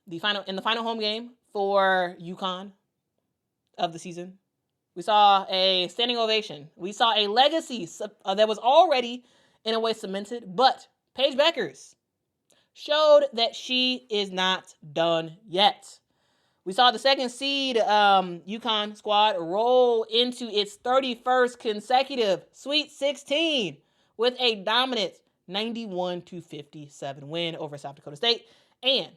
the final home game for UConn of the season, we saw a standing ovation. We saw a legacy that was already in a way cemented, but Paige Bueckers showed that she is not done yet. We saw the second seed UConn squad roll into its 31st consecutive Sweet 16 with a dominant 91-57 win over South Dakota State. And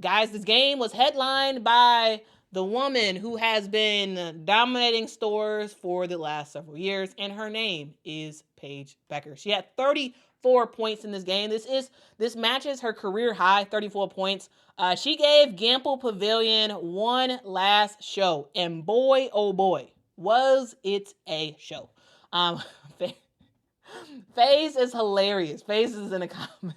guys, this game was headlined by the woman who has been dominating Storrs for the last several years, and her name is Paige Bueckers. She had 34 points in this game. This matches her career high, 34 points. She gave Gampel Pavilion one last show, and boy, oh boy, was it a show. FaZe is hilarious. FaZe is in a comment.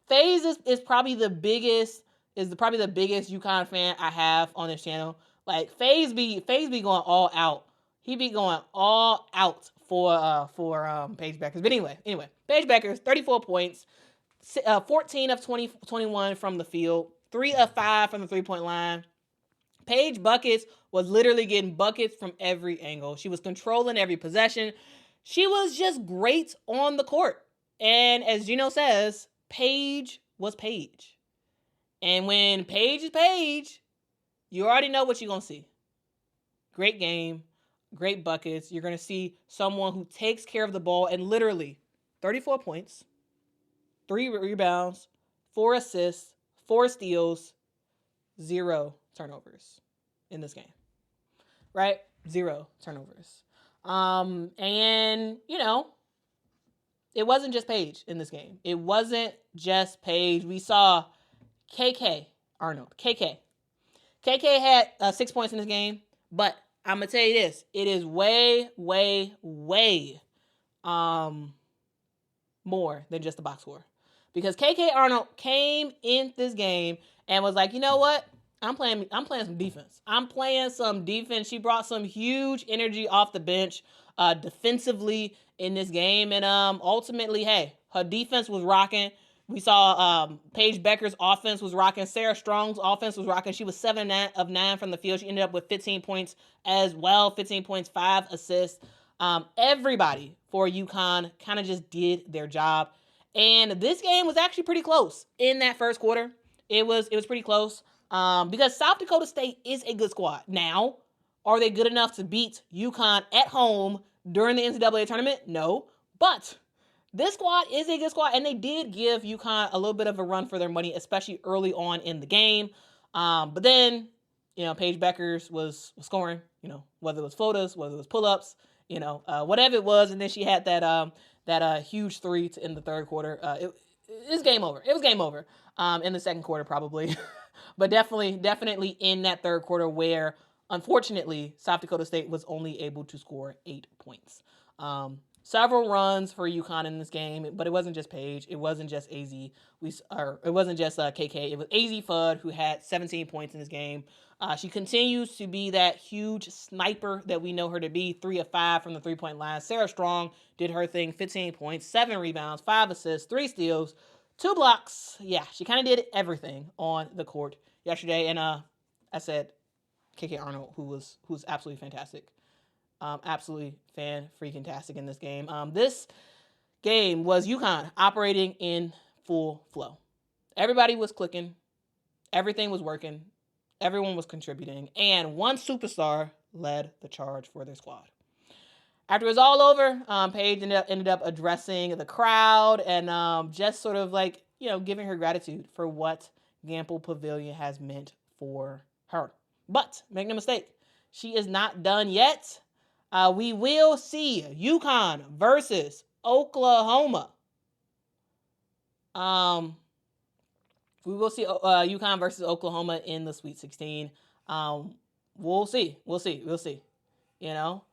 FaZe is probably the biggest UConn fan I have on this channel. Like FaZe be going all out. He be going all out for Paige Bueckers. But anyway, Paige Bueckers, 34 points, 14 of 21 from the field, 3 of 5 from the 3-point line. Paige Buckets was literally getting buckets from every angle. She was controlling every possession. She was just great on the court. And as Gino says, Paige was Paige. And when Paige is Paige, you already know what you're going to see. Great game, great buckets. You're going to see someone who takes care of the ball, and literally 34 points, 3 rebounds, 4 assists, 4 steals, 0 turnovers in this game. Right? 0 turnovers. And, you know, it wasn't just Paige in this game. It wasn't just Paige. We saw KK Arnold. KK had 6 points in this game, but I'm going to tell you this. It is way, way, way more than just the box score. Because KK Arnold came in this game and was like, you know what? I'm playing some defense. I'm playing some defense. She brought some huge energy off the bench defensively in this game. And ultimately, hey, her defense was rocking. We saw Paige Bueckers' offense was rocking. Sarah Strong's offense was rocking. She was 7 of 9 from the field. She ended up with 15 points as well. 15 points, 5 assists. Everybody for UConn kind of just did their job. And this game was actually pretty close in that first quarter. It was pretty close. Because South Dakota State is a good squad. Now, are they good enough to beat UConn at home during the NCAA tournament? No. But this squad is a good squad, and they did give UConn a little bit of a run for their money, especially early on in the game. But then, you know, Paige Bueckers was scoring, you know, whether it was floaters, whether it was pull-ups, you know, whatever it was. And then she had that huge 3 to end the third quarter. It was game over. It was game over in the second quarter probably. But definitely in that third quarter where, unfortunately, South Dakota State was only able to score 8 points. Several runs for UConn in this game, but it wasn't just Paige. It wasn't just Azzi. It wasn't just KK. It was Azzi Fudd who had 17 points in this game. She continues to be that huge sniper that we know her to be. 3 of 5 from the 3-point line. Sarah Strong did her thing. 15 points, 7 rebounds, 5 assists, 3 steals, 2 blocks. Yeah, she kind of did everything on the court yesterday. And I said KK Arnold, who's absolutely fantastic. Absolutely fan-freaking-tastic in this game. This game was UConn operating in full flow. Everybody was clicking. Everything was working. Everyone was contributing. And one superstar led the charge for their squad. After it was all over, Paige ended up addressing the crowd and just sort of like, you know, giving her gratitude for what Gampel Pavilion has meant for her. But make no mistake, she is not done yet. We will see UConn versus Oklahoma. We will see UConn versus Oklahoma in the Sweet 16. We'll see. You know,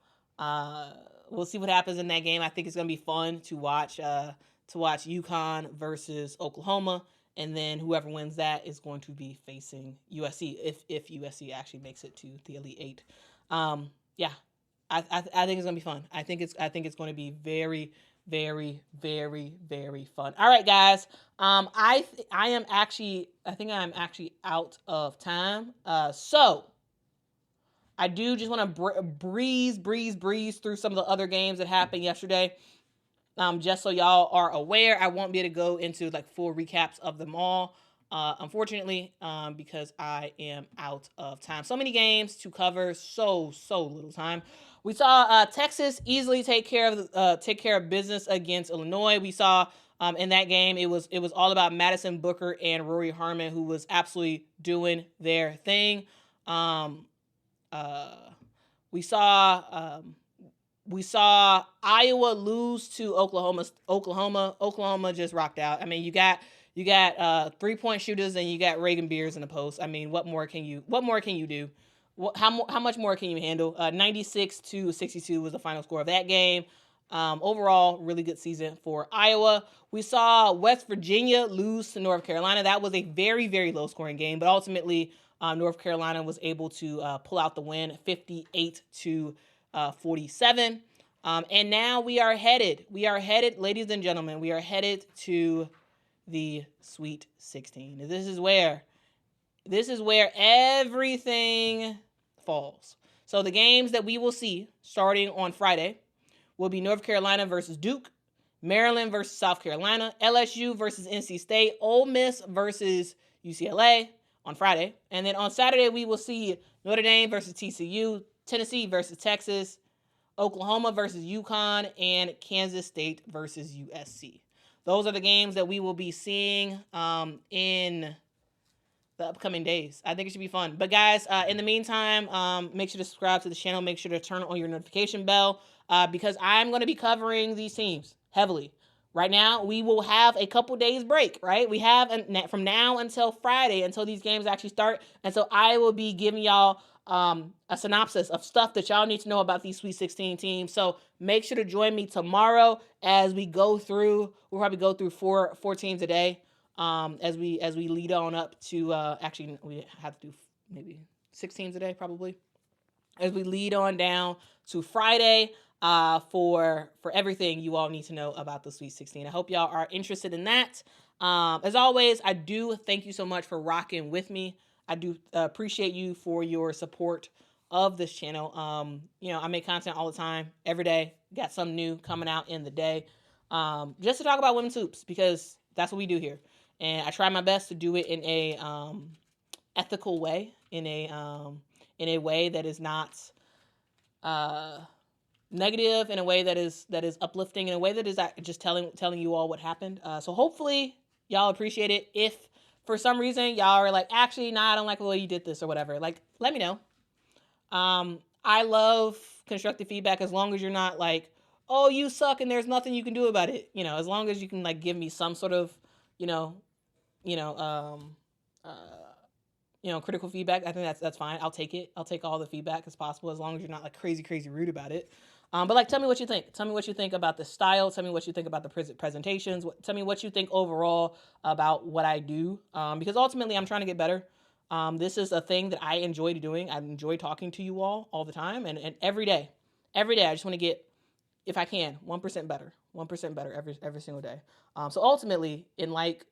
we'll see what happens in that game. I think it's gonna be fun to watch UConn versus Oklahoma, and then whoever wins that is going to be facing USC if USC actually makes it to the Elite Eight. Yeah. I think it's gonna be fun. I think it's going to be very, very, very, very fun. All right, guys. I think I'm actually out of time. So I do just want to breeze through some of the other games that happened yesterday. Just so y'all are aware, I won't be able to go into like full recaps of them all, unfortunately, because I am out of time. So many games to cover, so little time. We saw Texas easily take care of business against Illinois. We saw in that game it was all about Madison Booker and Rory Harmon, who was absolutely doing their thing. We saw Iowa lose to Oklahoma. Oklahoma just rocked out. I mean, you got 3-point shooters and you got Reagan Beers in the post. I mean, what more can you do? How much more can you handle? 96-62 was the final score of that game. Overall, really good season for Iowa. We saw West Virginia lose to North Carolina. That was a very, very low scoring game, but ultimately North Carolina was able to pull out the win, 58-47. And now we are headed, ladies and gentlemen, we are headed to the Sweet 16. This is where everything falls. So the games that we will see starting on Friday will be North Carolina versus Duke, Maryland versus South Carolina, LSU versus NC State, Ole Miss versus UCLA on Friday. And then on Saturday, we will see Notre Dame versus TCU, Tennessee versus Texas, Oklahoma versus UConn, and Kansas State versus USC. Those are the games that we will be seeing in the upcoming days. I think it should be fun. But guys, in the meantime, make sure to subscribe to the channel. Make sure to turn on your notification bell because I'm going to be covering these teams heavily. Right now, we will have a couple days break, right? We have from now until Friday, until these games actually start. And so I will be giving y'all a synopsis of stuff that y'all need to know about these Sweet 16 teams. So make sure to join me tomorrow as we go through. We'll probably go through four teams a day. As we lead on up to actually we have to do maybe 6 teams a day probably. As we lead on down to Friday for everything you all need to know about the Sweet 16. I hope y'all are interested in that. As always, I do thank you so much for rocking with me. I do appreciate you for your support of this channel. I make content all the time, every day. Got something new coming out in the day. Just to talk about women's hoops because that's what we do here. And I try my best to do it in a ethical way, in a way that is not negative, in a way that is uplifting, in a way that is just telling you all what happened. So hopefully y'all appreciate it. If for some reason y'all are like, actually, nah, I don't like the way you did this or whatever, like, let me know. I love constructive feedback as long as you're not like, oh, you suck and there's nothing you can do about it. As long as you can like give me some sort of, critical feedback. I think that's fine. I'll take it. I'll take all the feedback as possible as long as you're not like crazy rude about it. But like, tell me what you think. Tell me what you think about the style. Tell me what you think about the presentations. Tell me what you think overall about what I do. Because ultimately I'm trying to get better. This is a thing that I enjoy doing. I enjoy talking to you all the time. And every day I just want to get, if I can, 1% better every single day. So ultimately in like,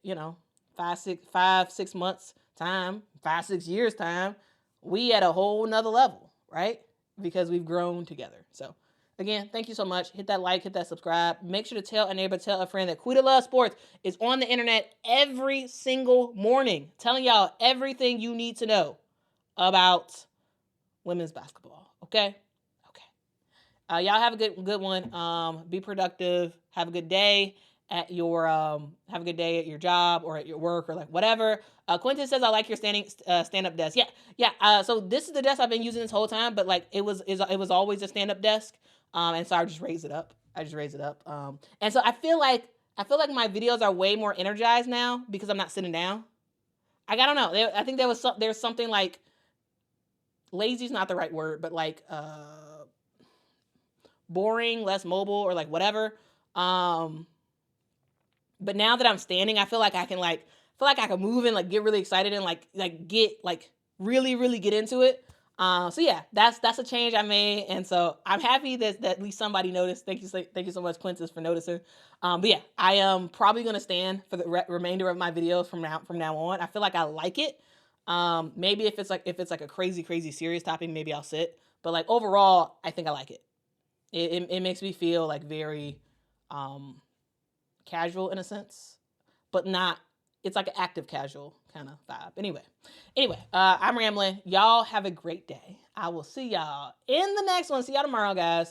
5-6 months time, 5-6 years time, we at a whole nother level, right? Because we've grown together. So again, thank you so much. Hit that like, hit that subscribe. Make sure to tell a neighbor, tell a friend that Quita Love Sports is on the internet every single morning, telling y'all everything you need to know about women's basketball. Okay? Y'all have a good one. Be productive. Have a good day at your job or at your work or like whatever. Quentin says, I like your stand-up desk. Yeah. So this is the desk I've been using this whole time, but like it was always a stand-up desk. And so I just raised it up. And so I feel like my videos are way more energized now because I'm not sitting down. I don't know. I think there's something like lazy is not the right word, but like boring, less mobile, or like whatever. But now that I'm standing, I feel like I can move and like get really excited and like get like really get into it. So yeah, that's a change I made, and so I'm happy that at least somebody noticed. Thank you so much, Quintus, for noticing. But yeah, I am probably gonna stand for the remainder of my videos from now on. I feel like I like it. Maybe if it's like a crazy serious topic, maybe I'll sit. But like overall, I think I like it. It makes me feel like very casual in a sense, but not. It's like an active casual kind of vibe. Anyway, I'm rambling. Y'all have a great day. I will see y'all in the next one. See y'all tomorrow, guys.